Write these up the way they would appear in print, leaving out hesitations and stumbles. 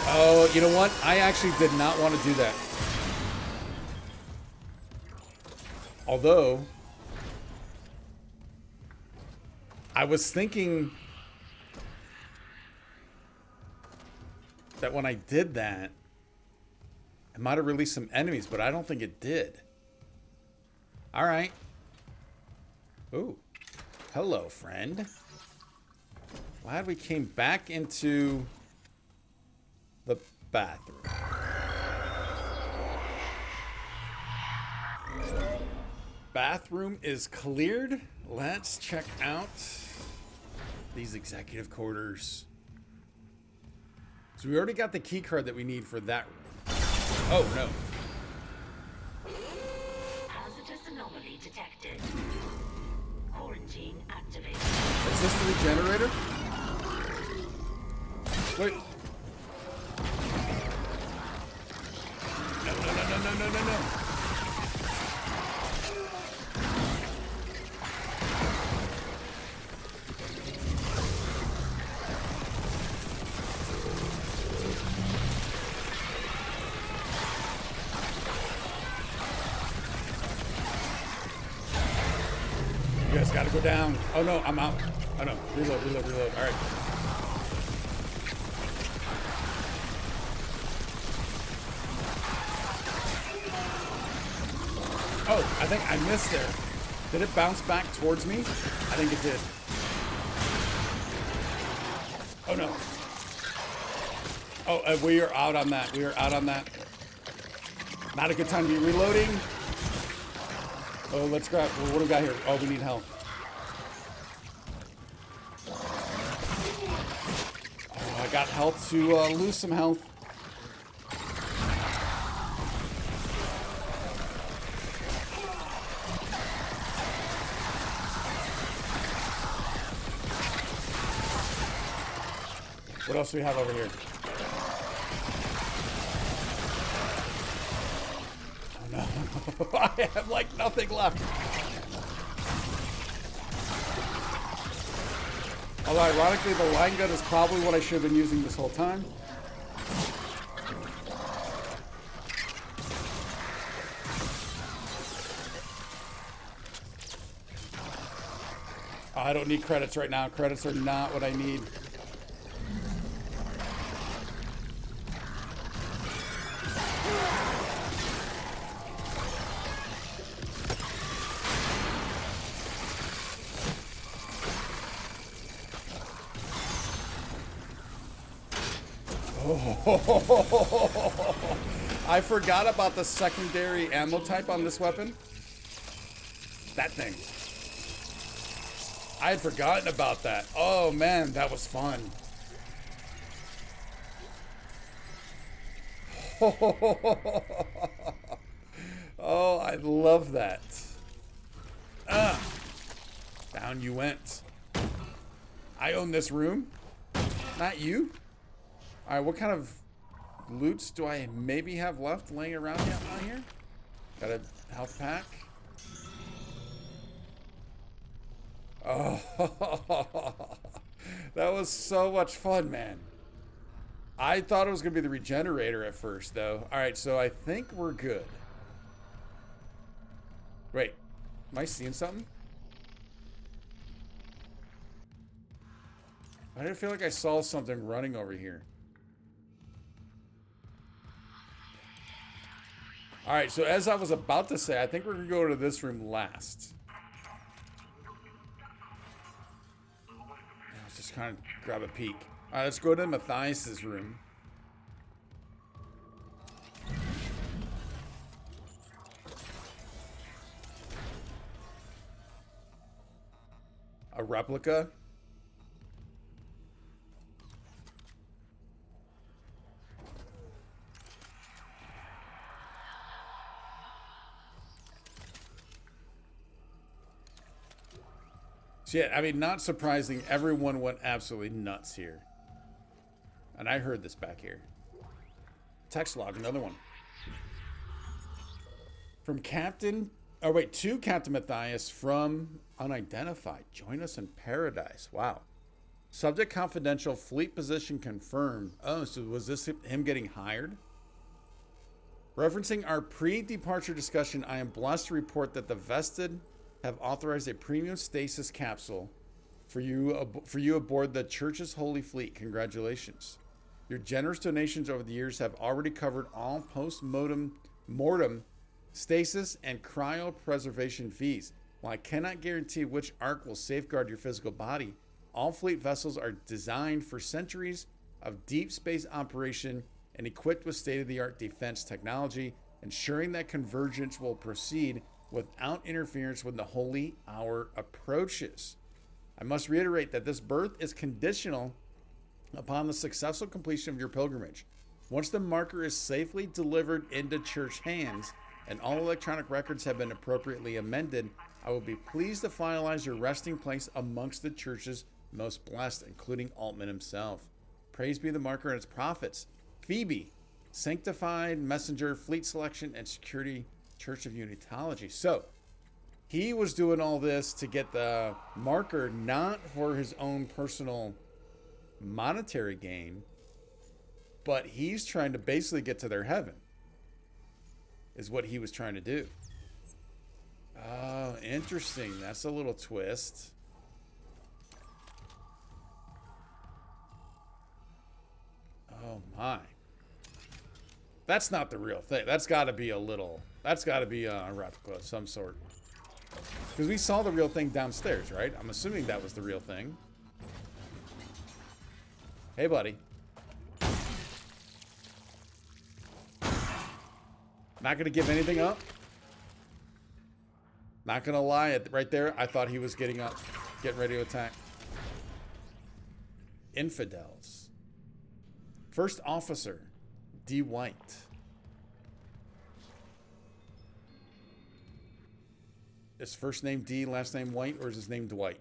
Oh, you know what? I actually did not want to do that. Although, I was thinking that when I did that, it might have released some enemies, but I don't think it did. All right. Ooh. Hello, friend. Glad we came back into the bathroom. Bathroom is cleared. Let's check out these executive quarters. So we already got the key card that we need for that room. Oh, no. Hazardous anomaly detected. Quarantine activated. Is this the regenerator? Wait. No. You guys gotta go down. Oh no, I'm out. Oh no, reload. All right. Oh, I think I missed there. Did it bounce back towards me? I think it did. Oh no. Oh, we are out on that. Not a good time to be reloading. Oh, let's grab. What do we got here? Oh, we need help. Oh, I got health to lose some health. What else do we have over here? Oh no. I have like nothing left. Although ironically the line gun is probably what I should have been using this whole time. Oh, I don't need credits right now. Credits are not what I need. I forgot about the secondary ammo type on this weapon. That thing. I had forgotten about that. Oh man, that was fun. Oh, I love that. Down you went. I own this room. Not you. All right, what kind of loots do I maybe have left laying around here? Got a health pack. Oh, that was so much fun, man. I thought it was going to be the regenerator at first, though. All right, so I think we're good. Wait, am I seeing something? I didn't feel like I saw something running over here. All right, so as I was about to say, I think we're going to go to this room last. Let's just kind of grab a peek. All right, let's go to Matthias's room. A replica. So yeah, I mean, not surprising. Everyone went absolutely nuts here. And I heard this back here. Text log, another one. From Captain... Oh, wait, to Captain Matthias from Unidentified. Join us in paradise. Wow. Subject confidential. Fleet position confirmed. Oh, so was this him getting hired? Referencing our pre-departure discussion, I am blessed to report that the vested have authorized a premium stasis capsule for you aboard the Church's Holy Fleet. Congratulations. Your generous donations over the years have already covered all post-mortem stasis and cryopreservation fees. While I cannot guarantee which arc will safeguard your physical body, all fleet vessels are designed for centuries of deep space operation and equipped with state-of-the-art defense technology, ensuring that convergence will proceed without interference when the holy hour approaches. I must reiterate that this birth is conditional upon the successful completion of your pilgrimage. Once the marker is safely delivered into church hands and all electronic records have been appropriately amended, I will be pleased to finalize your resting place amongst the church's most blessed, including Altman himself. Praise be the marker and its prophets. Phoebe, sanctified messenger, fleet selection, and security, Church of Unitology. So, he was doing all this to get the marker, not for his own personal monetary gain, but he's trying to basically get to their heaven, is what he was trying to do. Oh, interesting. That's a little twist. Oh my. That's not the real thing. That's got to be a replica of some sort. Because we saw the real thing downstairs, right? I'm assuming that was the real thing. Hey, buddy. Not going to give anything up. Not going to lie. Right there, I thought he was getting up. Getting ready to attack. Infidels. First Officer, D. White. Is first name D, last name White, or is his name Dwight?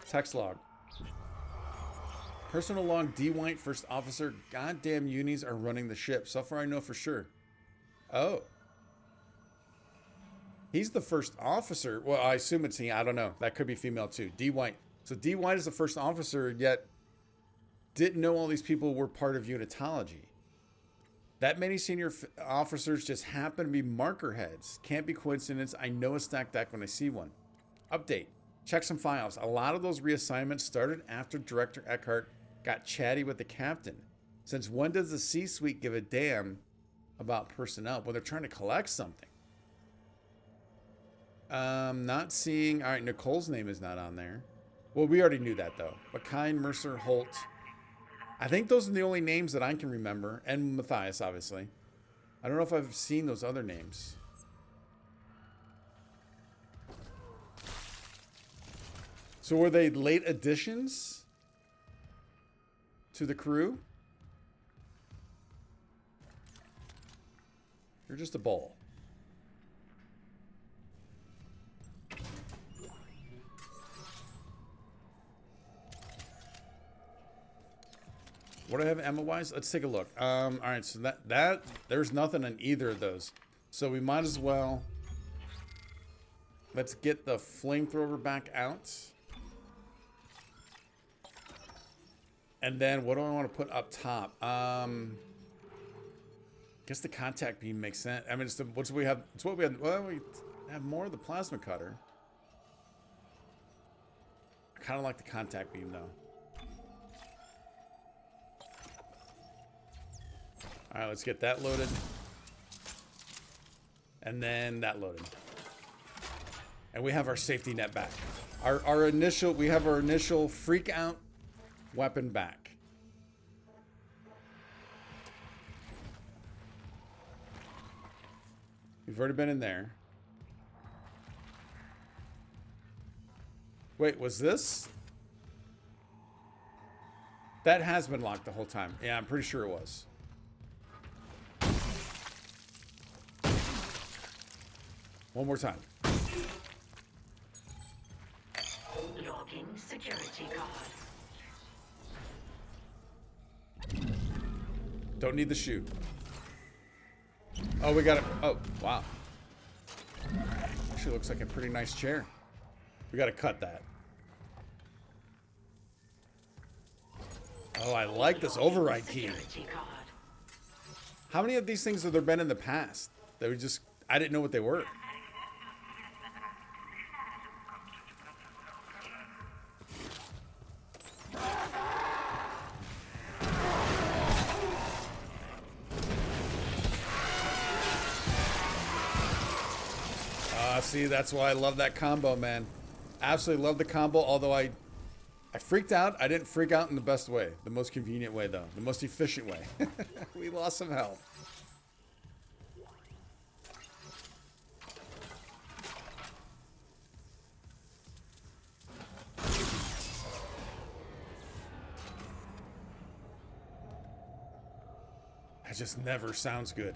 Text log. Personal log, D. White, first officer. Goddamn unis are running the ship. So far I know for sure. Oh. He's the first officer. Well, I assume it's he. I don't know. That could be female too. D. White. So D. White is the first officer, yet didn't know all these people were part of Unitology. That many senior officers just happen to be marker heads. Can't be coincidence. I know a stacked deck when I see one. Update. Check some files. A lot of those reassignments started after Director Eckhart got chatty with the captain. Since when does the C-suite give a damn about personnel? Well, they're trying to collect something. Not seeing... All right, Nicole's name is not on there. Well, we already knew that, though. McKine, Mercer, Holt... I think those are the only names that I can remember. And Matthias, obviously. I don't know if I've seen those other names. So were they late additions to the crew? You're just a bowl. What do I have ammo-wise? Let's take a look. All right, so that there's nothing on either of those. So we might as well... Let's get the flamethrower back out. And then what do I want to put up top? Guess the contact beam makes sense. I mean, it's what we have. It's what we have. Well, we have more of the plasma cutter. I kind of like the contact beam, though. All right, let's get that loaded. And then that loaded. And we have our safety net back. We have our initial freak out weapon back. We've already been in there. Wait, was this? That has been locked the whole time. Yeah, I'm pretty sure it was. One more time. Logging security card. Don't need the shoe. Oh, we got it. Oh, wow. Actually looks like a pretty nice chair. We got to cut that. Oh, I like this override key. Security card. How many of these things have there been in the past? That I didn't know what they were. See, that's why I love that combo, man. Absolutely love the combo, although I freaked out. I didn't freak out in the best way. The most convenient way, though. The most efficient way. We lost some health. That just never sounds good.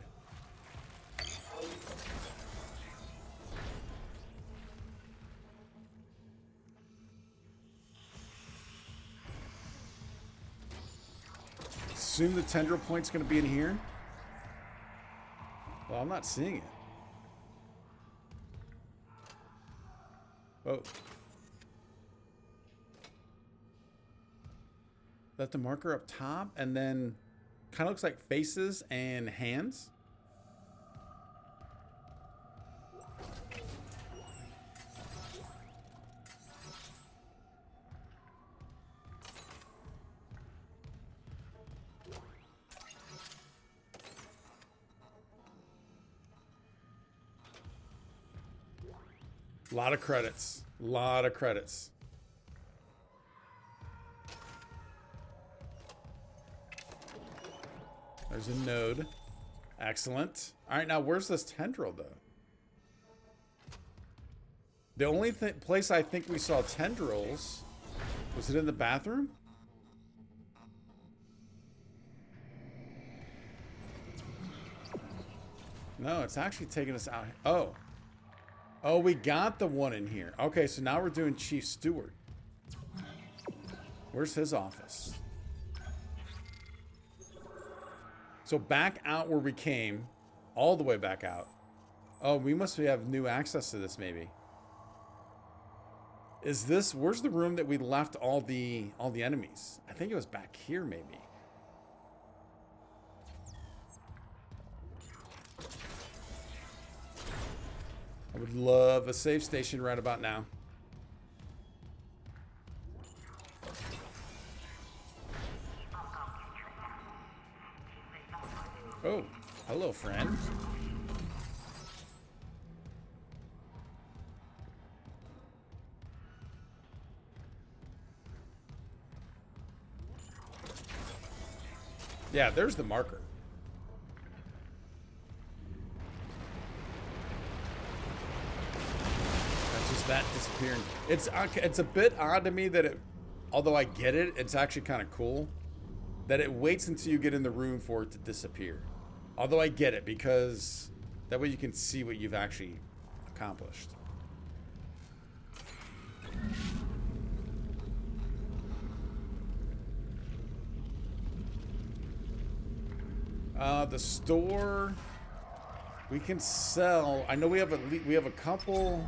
Assume the tendril point's going to be in here. Well, I'm not seeing it. Oh. That's the marker up top, and then kind of looks like faces and hands. A lot of credits. A lot of credits. There's a node. Excellent. All right, now where's this tendril, though? The only place I think we saw tendrils, was it in the bathroom? No, it's actually taking us out. Oh. Oh, we got the one in here. Okay, so now we're doing Chief Steward. Where's his office? So back out where we came. All the way back out. Oh, we must have new access to this, maybe. Is this... Where's the room that we left all the enemies? I think it was back here, maybe. I would love a save station right about now. Oh, hello, friend. Yeah, there's the marker. That disappearing. It's a bit odd to me that it, although I get it, it's actually kind of cool that it waits until you get in the room for it to disappear. Although I get it, because that way you can see what you've actually accomplished. The store we can sell. I know we have a couple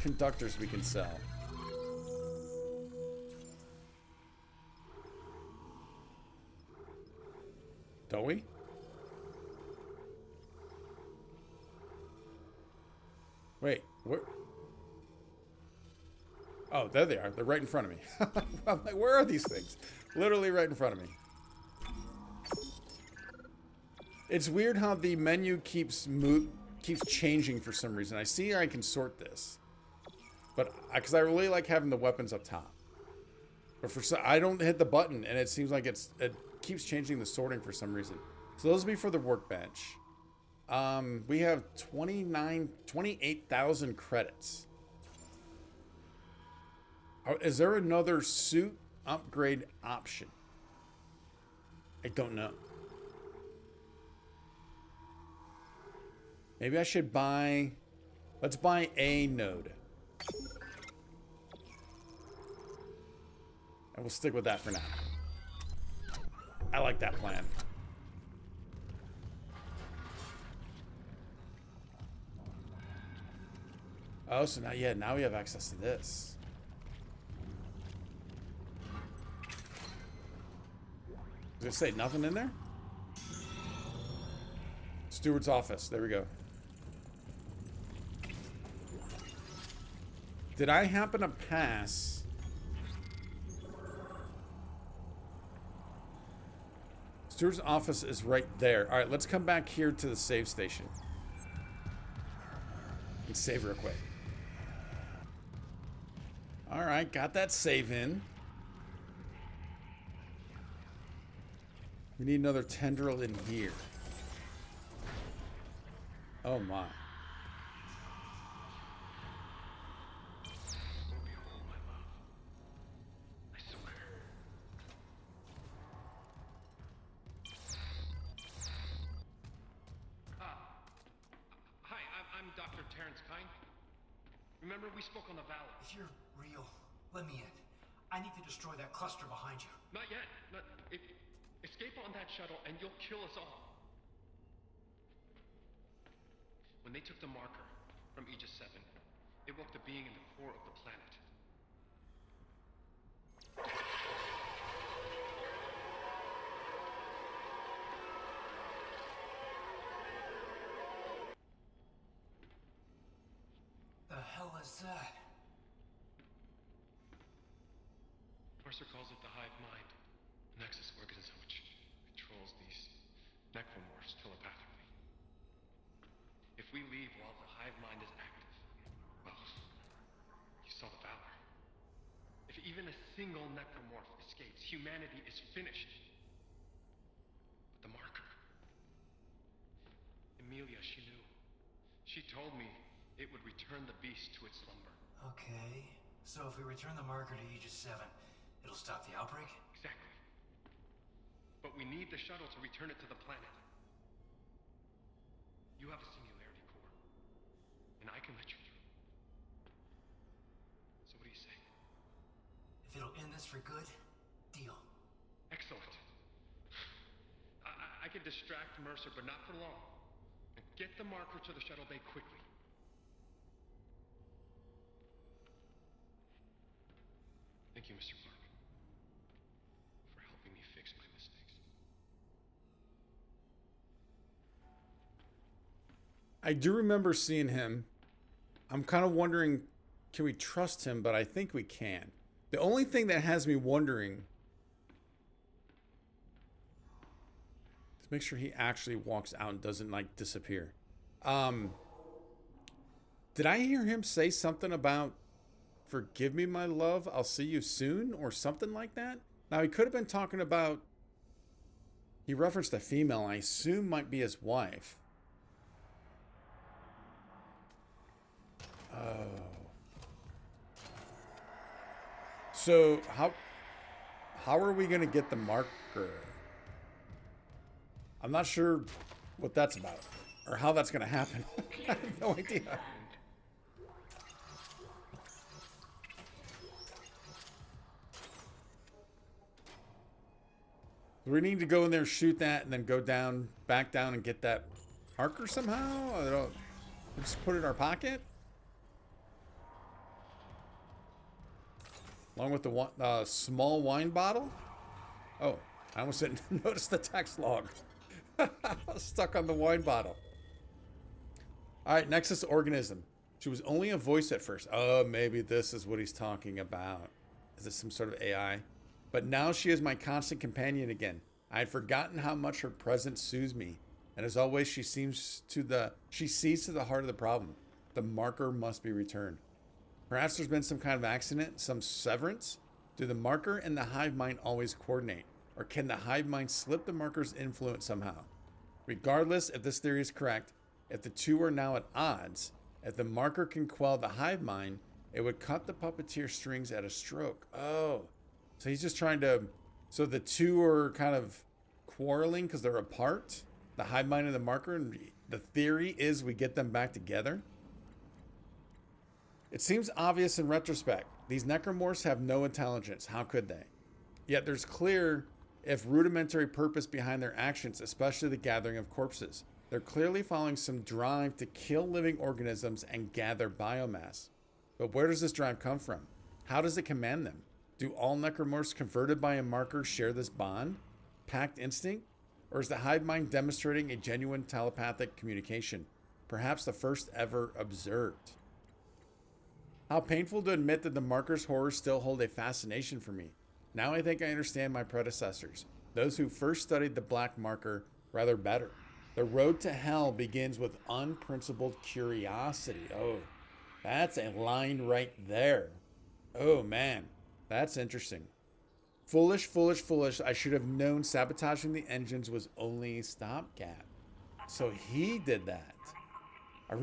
conductors we can sell. Don't we? Wait, where? Oh, there they are. They're right in front of me. I'm like, where are these things? Literally right in front of me. It's weird how the menu keeps changing for some reason. I see I can sort this. But because I really like having the weapons up top, but I don't hit the button, and it seems like it keeps changing the sorting for some reason. So those will be for the workbench. We have 28,000 credits. Is there another suit upgrade option? I don't know. Maybe I should buy. Let's buy a node. And we'll stick with that for now. I like that plan. Oh, so now we have access to this. Did I say nothing in there? Steward's office. There we go. Did I happen to pass? Steward's office is right there. All right, let's come back here to the save station. And save real quick. All right, got that save in. We need another tendril in here. Oh my. Remember, we spoke on the valley. If you're real, let me in. I need to destroy that cluster behind you. Not yet. Escape on that shuttle and you'll kill us all. When they took the marker from Aegis 7, it woke the being in the core of the planet. The hell is that? Mercer calls it the hive mind, a nexus organism which controls these necromorphs telepathically. If we leave while the hive mind is active, well, you saw the valor. If even a single necromorph escapes, humanity is finished. But the marker... Emilia, she knew. She told me it would return the beast to its slumber. Okay, so if we return the marker to Aegis 7, it'll stop the outbreak? Exactly. But we need the shuttle to return it to the planet. You have a singularity core, and I can let you through. So what do you say? If it'll end this for good, deal. Excellent. I can distract Mercer, but not for long. And get the marker to the shuttle bay quickly. Thank you, Mr. Clark, for helping me fix my mistakes. I do remember seeing him. I'm kind of wondering, can we trust him? But I think we can. The only thing that has me wondering is make sure he actually walks out and doesn't like disappear. Did I hear him say something about "Forgive me, my love, I'll see you soon" or something like that? Now, he could have been talking about... He referenced a female, I assume might be his wife. Oh. So, how are we going to get the marker? I'm not sure what that's about. Or how that's going to happen. I have no idea. We need to go in there, shoot that, and then go down, back down, and get that marker somehow? I don't, just put it in our pocket? Along with the small wine bottle? Oh, I almost didn't notice the text log. I was stuck on the wine bottle. Alright, Nexus organism. She was only a voice at first. Oh, maybe this is what he's talking about. Is this some sort of AI? But now she is my constant companion again. I had forgotten how much her presence soothes me. And as always, she sees to the heart of the problem. The marker must be returned. Perhaps there's been some kind of accident, some severance. Do the marker and the hive mind always coordinate? Or can the hive mind slip the marker's influence somehow? Regardless if this theory is correct, if the two are now at odds, if the marker can quell the hive mind, it would cut the puppeteer strings at a stroke. Oh. So he's just trying to... So the two are kind of quarreling because they're apart? The hive mind and the marker? And the theory is we get them back together? It seems obvious in retrospect. These necromorphs have no intelligence. How could they? Yet there's clear, if rudimentary purpose behind their actions, especially the gathering of corpses. They're clearly following some drive to kill living organisms and gather biomass. But where does this drive come from? How does it command them? Do all necromorphs converted by a marker share this bond? packed instinct? Or is the hive mind demonstrating a genuine telepathic communication? Perhaps the first ever observed. How painful to admit that the marker's horrors still hold a fascination for me. Now I think I understand my predecessors, those who first studied the black marker, rather better. The road to hell begins with unprincipled curiosity. Oh, that's a line right there. Oh man, that's interesting. Foolish, foolish, foolish. I should have known sabotaging the engines was only a stopgap. So he did that. Are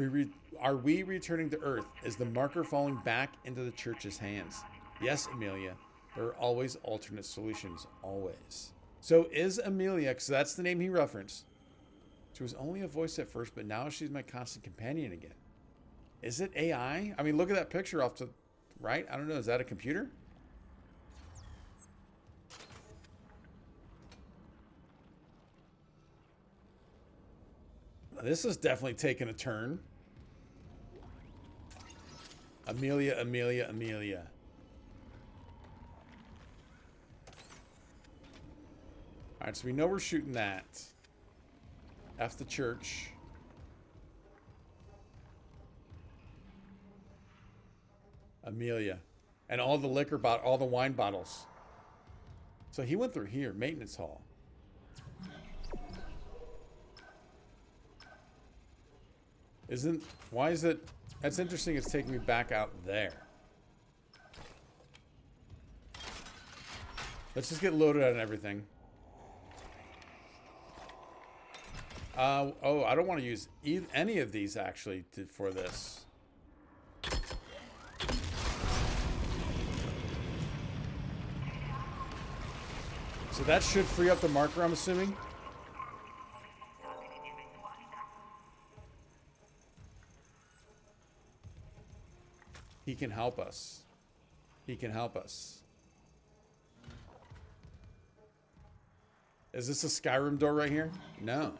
we returning to Earth? Is the marker falling back into the church's hands? Yes, Amelia. There are always alternate solutions. Always. So is Amelia, because that's the name he referenced. She was only a voice at first, but now she's my constant companion again. Is it AI? I mean, look at that picture off to the right. I don't know. Is that a computer? This is definitely taking a turn. Amelia, Amelia, Amelia. All right, so we know we're shooting that. F the church. Amelia. And all the liquor bottle, all the wine bottles. So he went through here, maintenance hall. Why is it, that's interesting, it's taking me back out there. Let's just get loaded on everything. Oh, I don't want to use any of these actually for this. So that should free up the marker, I'm assuming. He can help us. He can help us. Is this a Skyrim door right here? No.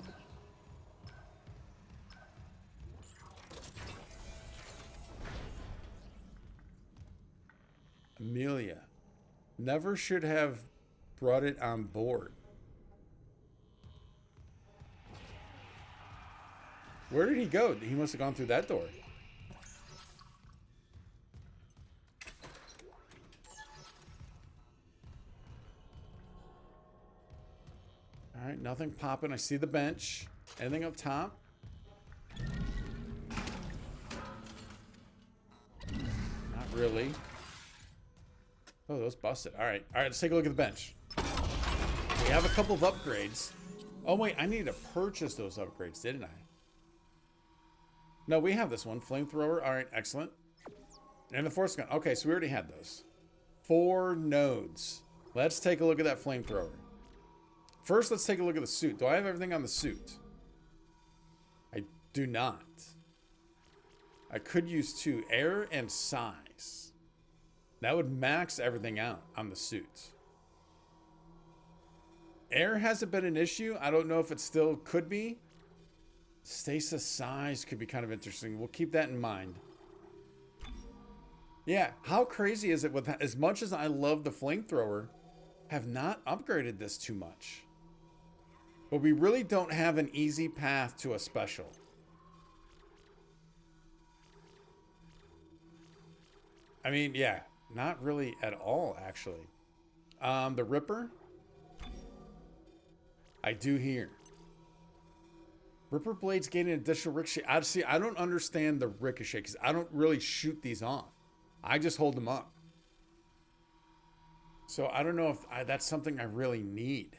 Amelia. Never should have brought it on board. Where did he go? He must have gone through that door. All right, nothing popping. I see the bench. Anything up top? Not really. Oh, those busted. All right, let's take a look at the bench. We have a couple of upgrades. Oh, wait, I need to purchase those upgrades, didn't I? No, we have this one. Flamethrower. All right, excellent. And the force gun. Okay, so we already had those. 4 nodes. Let's take a look at that flamethrower. First, let's take a look at the suit. Do I have everything on the suit? I do not. I could use 2. Air and size. That would max everything out on the suit. Air hasn't been an issue. I don't know if it still could be. Stasis size could be kind of interesting. We'll keep that in mind. Yeah, how crazy is it with as much as I love the flamethrower, have not upgraded this too much. But we really don't have an easy path to a special. I mean, yeah, not really at all, actually. The Ripper, I do hear. Ripper blades gain an additional ricochet. I don't understand the ricochet because I don't really shoot these off. I just hold them up. So I don't know if that's something I really need.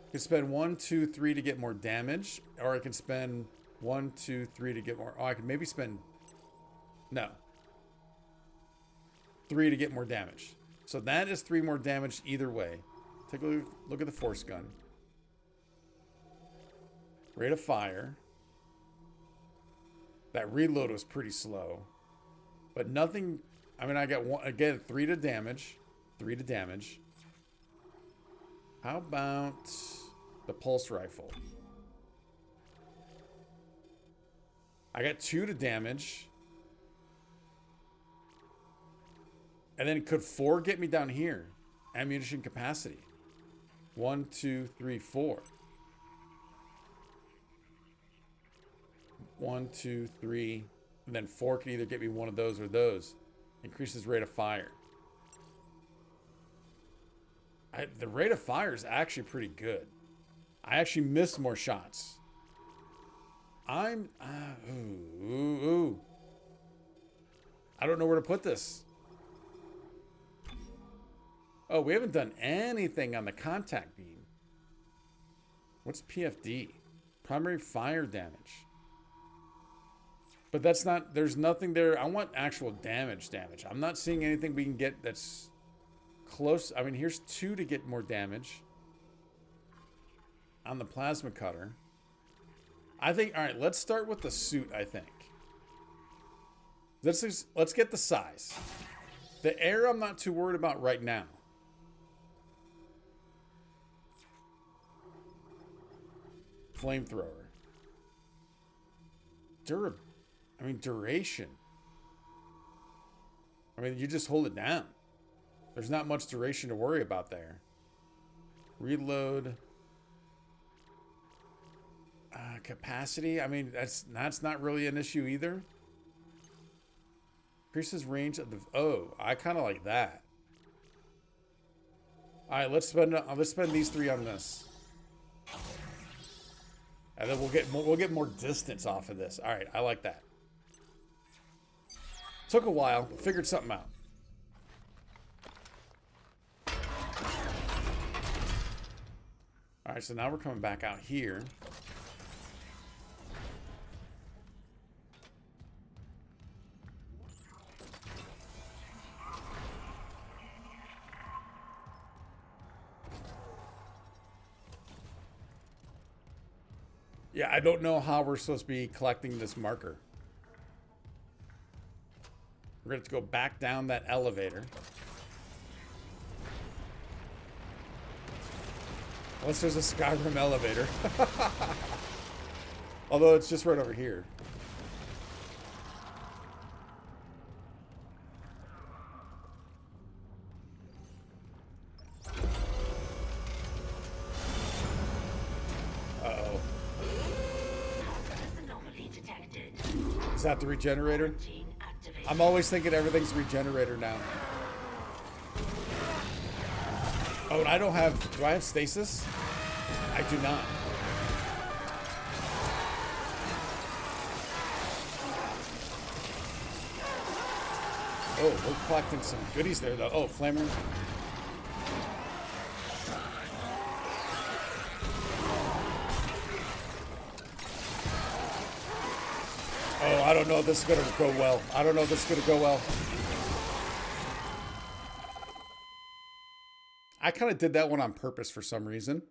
I can spend 1, 2, 3 to get more damage, or I can spend 1, 2, 3 to get more. Oh, I can maybe spend, no, 3 to get more damage. So that is 3 more damage either way. Take a look at the force gun. Rate of fire. That reload was pretty slow, but nothing. I mean, I got one again. 3 to damage. 3 to damage. How about the pulse rifle? I got 2 to damage. And then could 4 get me down here? Ammunition capacity. 1, 2, 3, 4. 1, 2, 3, and then 4 can either get me one of those or those. Increases rate of fire. The rate of fire is actually pretty good. I actually missed more shots. I'm... ooh. I don't know where to put this. Oh, we haven't done anything on the contact beam. What's PFD? Primary fire damage. But that's not... There's nothing there. I want actual damage. I'm not seeing anything we can get that's close. I mean, here's 2 to get more damage on the plasma cutter. I think... All right, let's start with the suit, I think. Let's get the size. The air I'm not too worried about right now. Flamethrower. Duration. I mean, you just hold it down. There's not much duration to worry about there. Reload. Capacity. I mean, that's not really an issue either. Increases range of the... Oh, I kind of like that. All right, let's spend these 3 on this. And then we'll get more distance off of this. All right, I like that. Took a while, figured something out. All right, so now we're coming back out here. Yeah, I don't know how we're supposed to be collecting this marker. We're going to have to go back down that elevator. Unless there's a Skyrim elevator. Although it's just right over here. Uh-oh. Is that the regenerator? I'm always thinking everything's regenerator now. Oh, and I don't have... Do I have stasis? I do not. Oh, we're collecting some goodies there, though. Oh, flamer. Oh, I don't know if this is going to go well. I don't know if this is going to go well. I kind of did that one on purpose for some reason.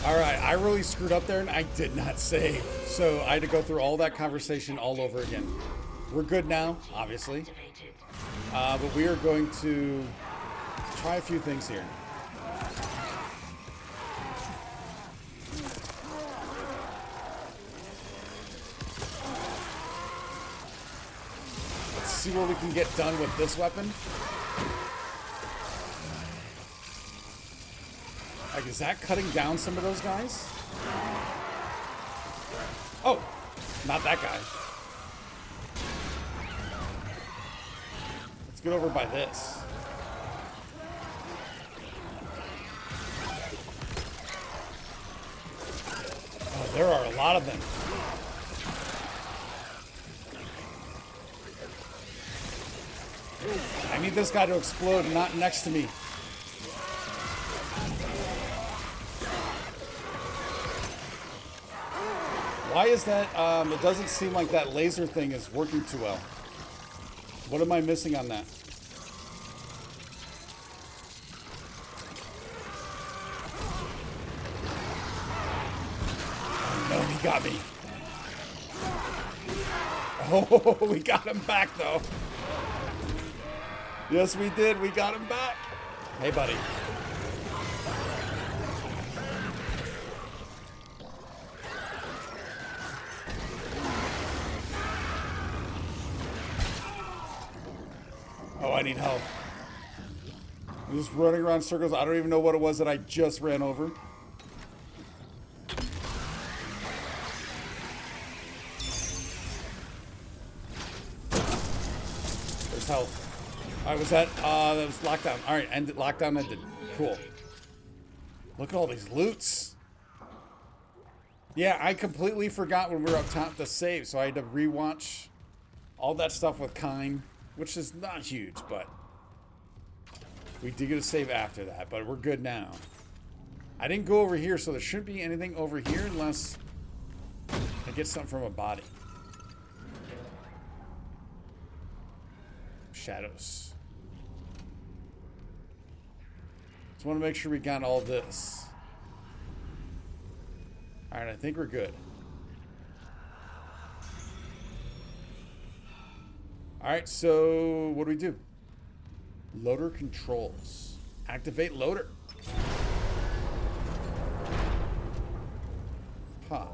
All right, I really screwed up there and I did not save. So I had to go through all that conversation all over again. We're good now, obviously. But we are going to try a few things here. Let's see what we can get done with this weapon. Like, is that cutting down some of those guys? Oh, not that guy. Let's get over by this. Oh, there are a lot of them. I need this guy to explode and not next to me. Why is that? It doesn't seem like that laser thing is working too well. What am I missing on that? Oh, no, he got me. Oh, we got him back, though. Yes, we did. We got him back. Hey, buddy. Oh, I need help. I'm just running around circles. I don't even know what it was that I just ran over. There's health. Alright, was that was lockdown. Alright, ended lockdown ended. Cool. Look at all these loots. Yeah, I completely forgot when we were up top to save, so I had to rewatch all that stuff with Kine, which is not huge, but we did get a save after that, but we're good now. I didn't go over here, so there shouldn't be anything over here unless I get something from a body. Shadows. Just want to make sure we got all this. Alright, I think we're good. Alright, so what do we do? Loader controls. Activate loader. Huh.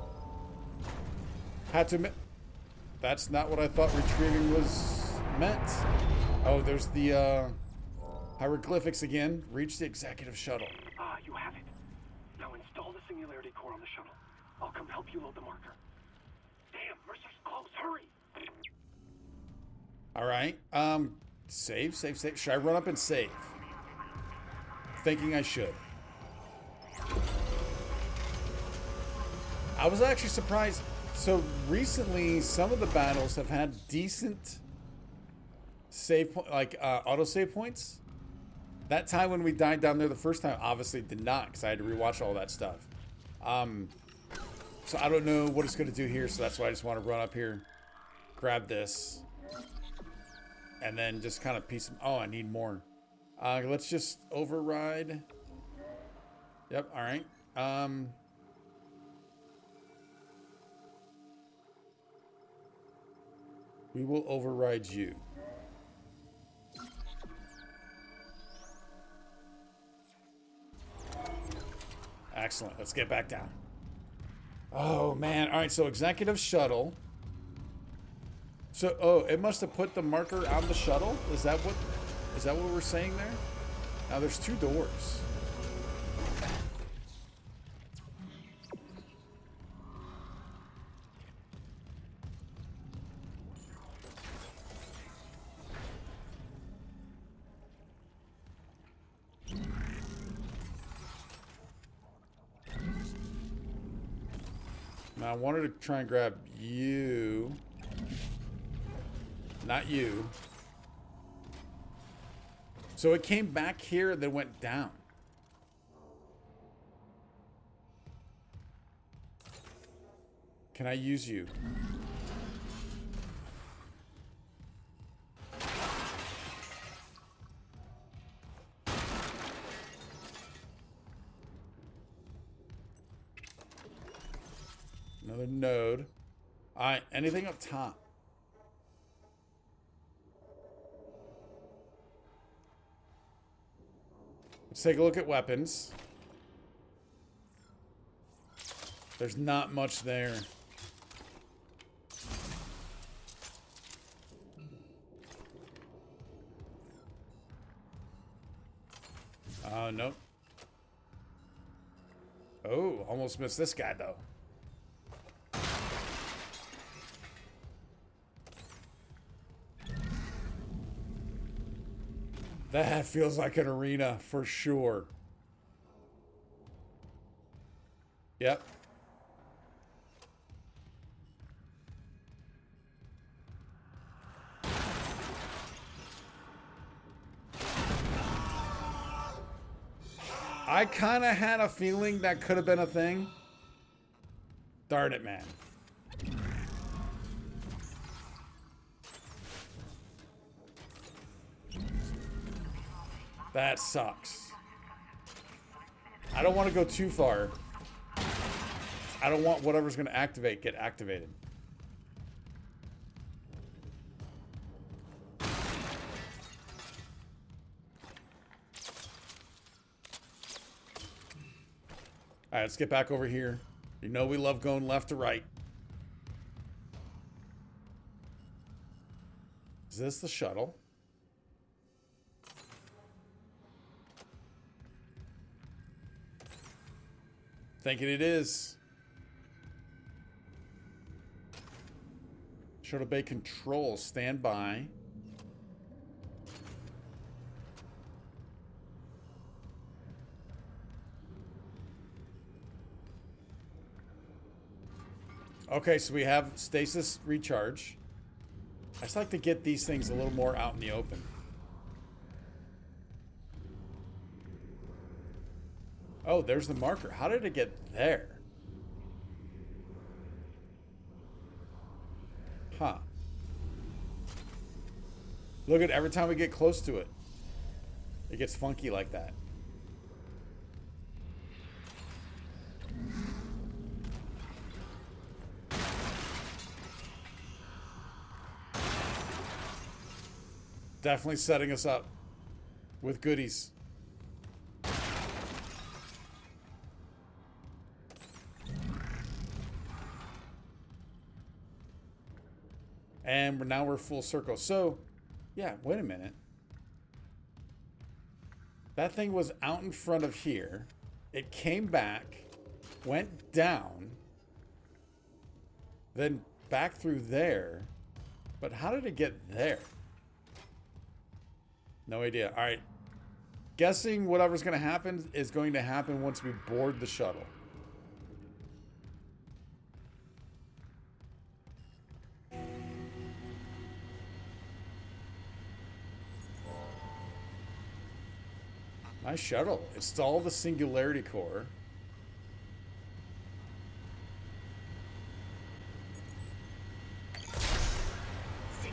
Had to admit, that's not what I thought retrieving was meant. Oh, there's the hieroglyphics again. Reach the executive shuttle. Ah, you have it. Now install the singularity core on the shuttle. I'll come help you load the marker. Damn, Mercer's close. Hurry. All right. Save. Should I run up and save? Thinking I should. I was actually surprised. So recently, some of the battles have had decent save auto save points. That time when we died down there the first time, obviously did not, because I had to rewatch all that stuff. So I don't know what it's going to do here, so that's why I just want to run up here, grab this, and then just kind of piece them. Oh, I need more. Let's just override. Yep, all right. We will override you. Excellent. Let's get back down. Oh, man. All right, so executive shuttle. So, oh, it must have put the marker on the shuttle? Is that what we're saying there? Now, there's 2 doors. Now, I wanted to try and grab you. Not you. So it came back here and then went down. Can I use you? Another node. All right, anything up top? Let's take a look at weapons. There's not much there. Nope. Oh, almost missed this guy, though. That feels like an arena for sure. Yep. I kind of had a feeling that could have been a thing. Darn it, man. That sucks. I don't want to go too far. I don't want whatever's going to activate get activated. All right, let's get back over here. You know we love going left to right. Is this the shuttle? thinking it is. Shuttle bay control, stand by. Okay, so we have stasis recharge. I just like to get these things a little more out in the open. Oh, there's the marker. How did it get there? Huh. Look at every time we get close to it, it gets funky like that. Definitely setting us up with goodies. And now we're full circle. So, yeah, wait a minute. That thing was out in front of here. It came back, went down, then back through there. But how did it get there? No idea. All right. Guessing whatever's going to happen is going to happen once we board the shuttle. Nice shuttle. Install the singularity core.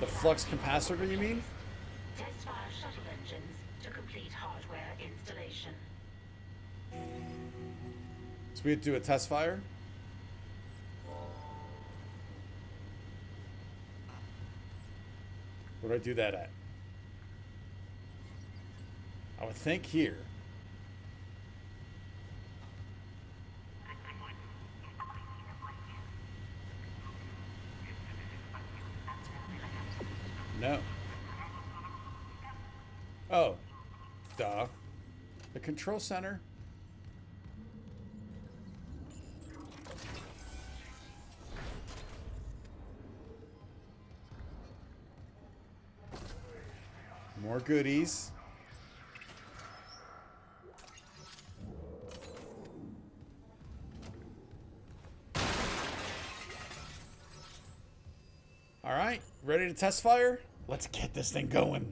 The flux capacitor, you mean? Test fire shuttle engines to complete hardware installation. So we have to do a test fire? Where do I do that at? I would think here. No. Oh. Duh. The control center? More goodies. All right, ready to test fire? Let's get this thing going.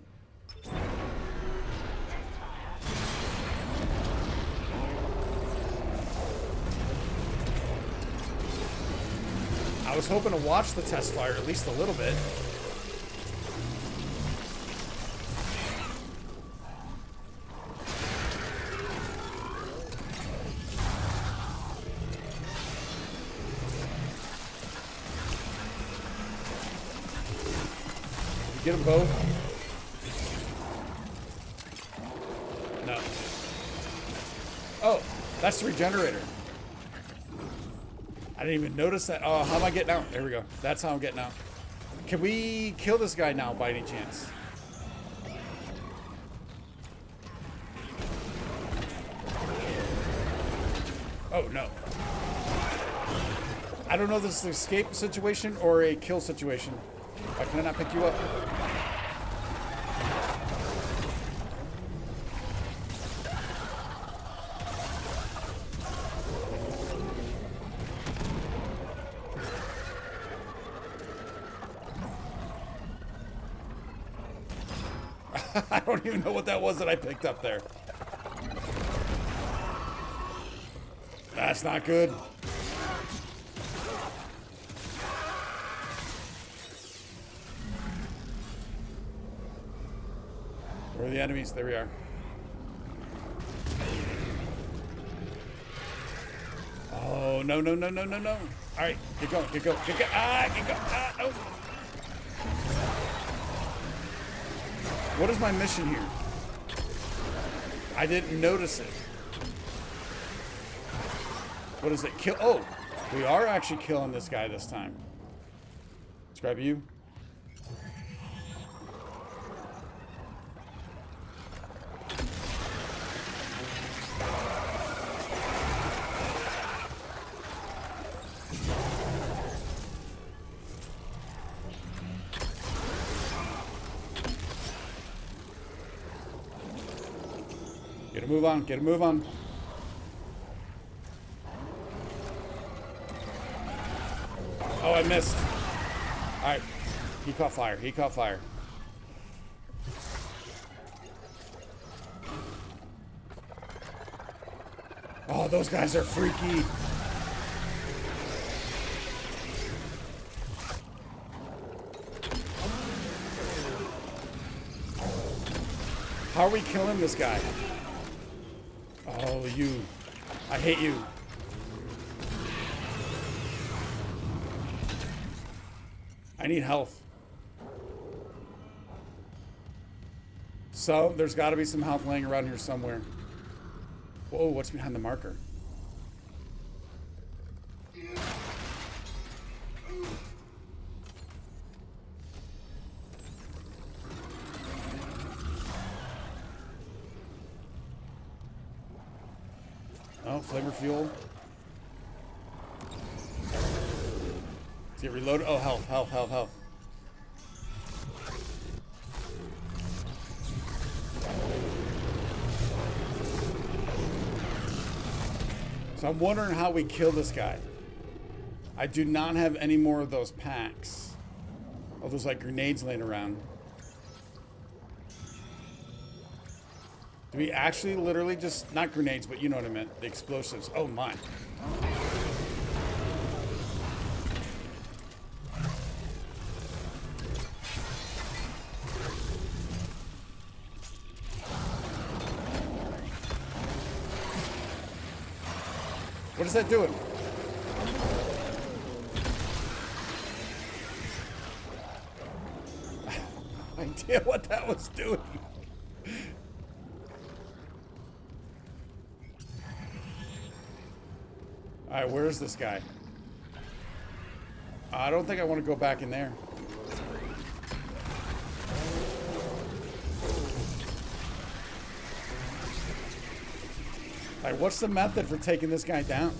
I was hoping to watch the test fire at least a little bit. Get them both. No. Oh, that's the regenerator. I didn't even notice that. Oh, how am I getting out? There we go. That's how I'm getting out. Can we kill this guy now by any chance? Oh, no. I don't know if this is an escape situation or a kill situation. Can I not pick you up? I don't even know what that was that I picked up there. That's not good. Where are the enemies? There we are. Oh, no, no, no, no, no, no. All right, get going, get going, get going. Ah, get going. Ah, no. What is my mission here? I didn't notice it. What is it? Kill. Oh, we are actually killing this guy this time. Let's grab you. Get a move on. Get a move on. Oh, I missed. All right. He caught fire. He caught fire. Oh, those guys are freaky. How are we killing this guy? Oh, you. I hate you. I need health. So, there's got to be some health laying around here somewhere. Whoa, what's behind the marker? Oh, flavor fuel. Let's get reloaded. Oh, health, health, health, health. So I'm wondering how we kill this guy. I do not have any more of those packs. Oh, there's like grenades laying around. Do we actually literally just, not grenades, but you know what I meant, the explosives. Oh my. What is that doing? Idea what that was doing. All right, where's this guy? I don't think I want to go back in there. All right, what's the method for taking this guy down?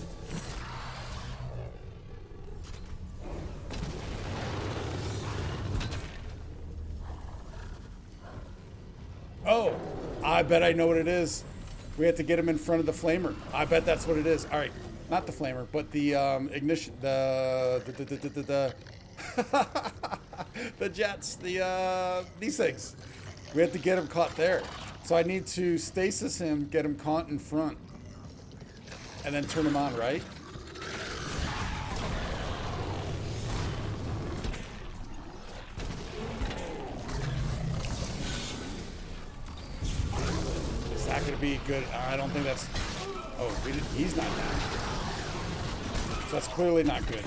Oh, I bet I know what it is. We have to get him in front of the flamer. I bet that's what it is. All right, not the flamer, but the ignition, the the jets, these things. We have to get him caught there. So I need to stasis him, get him caught in front, and then turn him on, right? Is that going to be good? I don't think that's... Oh, he's not down. So that's clearly not good.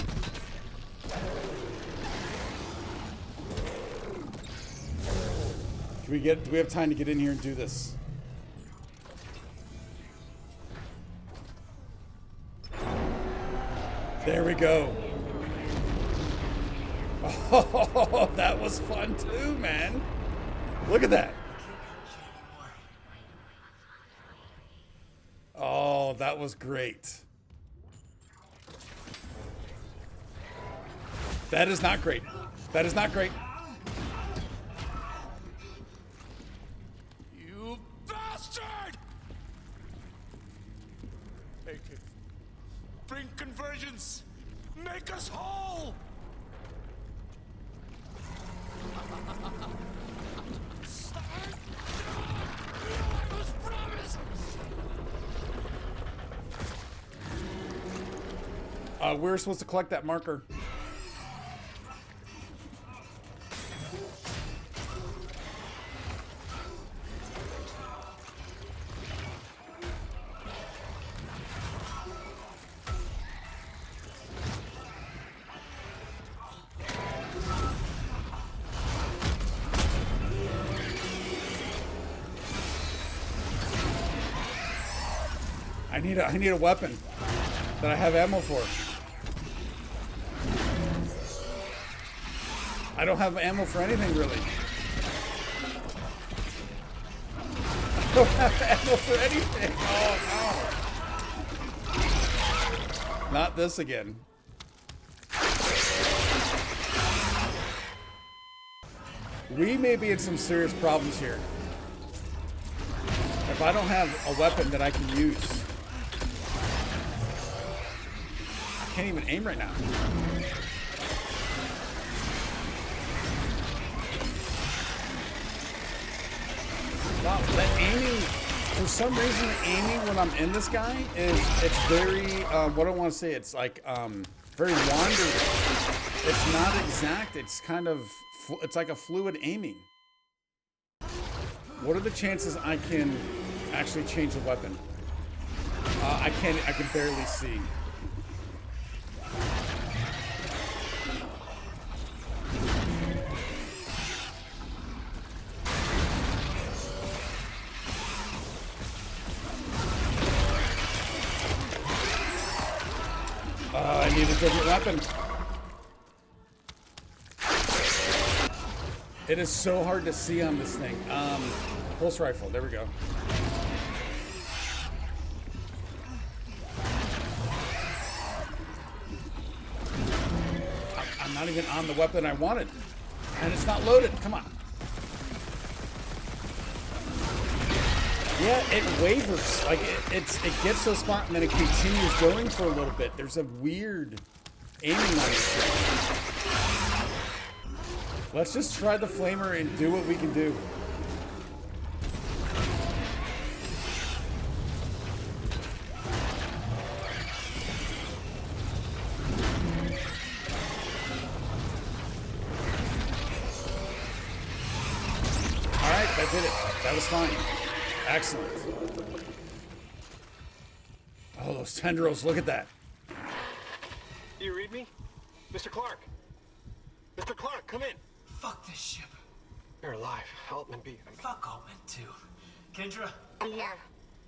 Do we have time to get in here and do this? There we go. Oh, that was fun too, man. Look at that. Oh, that was great. That is not great. That is not great. You bastard! Make it. Bring convergence. Make us whole. I was promised. We're supposed to collect that marker. I need a weapon that I have ammo for. I don't have ammo for anything really. I don't have ammo for anything. Oh no. Not this again. We may be in some serious problems here. If I don't have a weapon that I can use, I can't even aim right now. Wow, that aiming, for some reason, the aiming when I'm in this guy is, it's very, what do I want to say? It's like, very wandering. It's not exact. It's kind of, it's like a fluid aiming. What are the chances I can actually change the weapon? I can barely see. I need a different weapon. It is so hard to see on this thing. Pulse rifle, there we go. I'm not even on the weapon I wanted. And it's not loaded, come on. Yeah, it wavers. Like it gets to a spot and then it continues going for a little bit. There's a weird aiming on this thing. Let's just try the flamer and do what we can do. All right, that did it. That was fine. Excellent. Oh, those tendrils, look at that. Do you read me? Mr. Clark? Mr. Clark, come in. Fuck this ship. You're alive. Altman beat. Fuck Altman, too. Kendra? I'm here,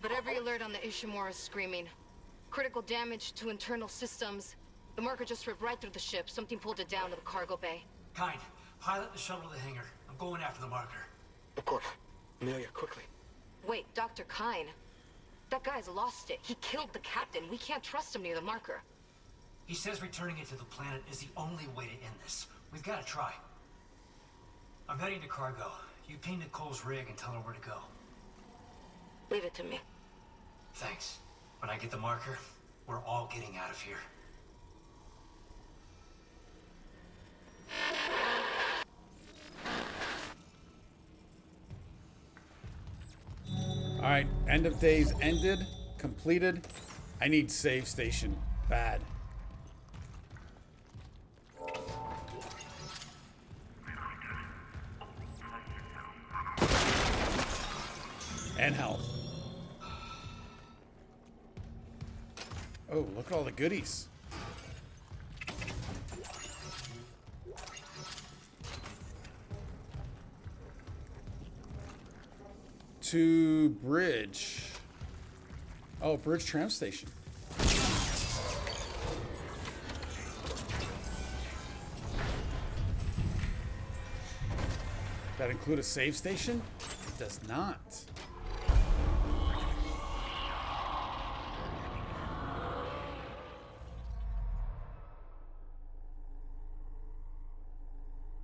but every alert on the Ishimura is screaming. Critical damage to internal systems. The marker just ripped right through the ship. Something pulled it down to the cargo bay. Kind, pilot the shuttle to the hangar. I'm going after the marker. Of course. Amelia, quickly. Wait, Dr. Kine. That guy's lost it. He killed the captain. We can't trust him near the marker. He says returning it to the planet is the only way to end this. We've got to try. I'm heading to cargo. You ping Nicole's rig and tell her where to go. Leave it to me. Thanks. When I get the marker, we're all getting out of here. All right, end of days ended, completed. I need save station, bad. And health. Oh, look at all the goodies. To bridge. Oh, bridge tram station. That include a save station? It does not.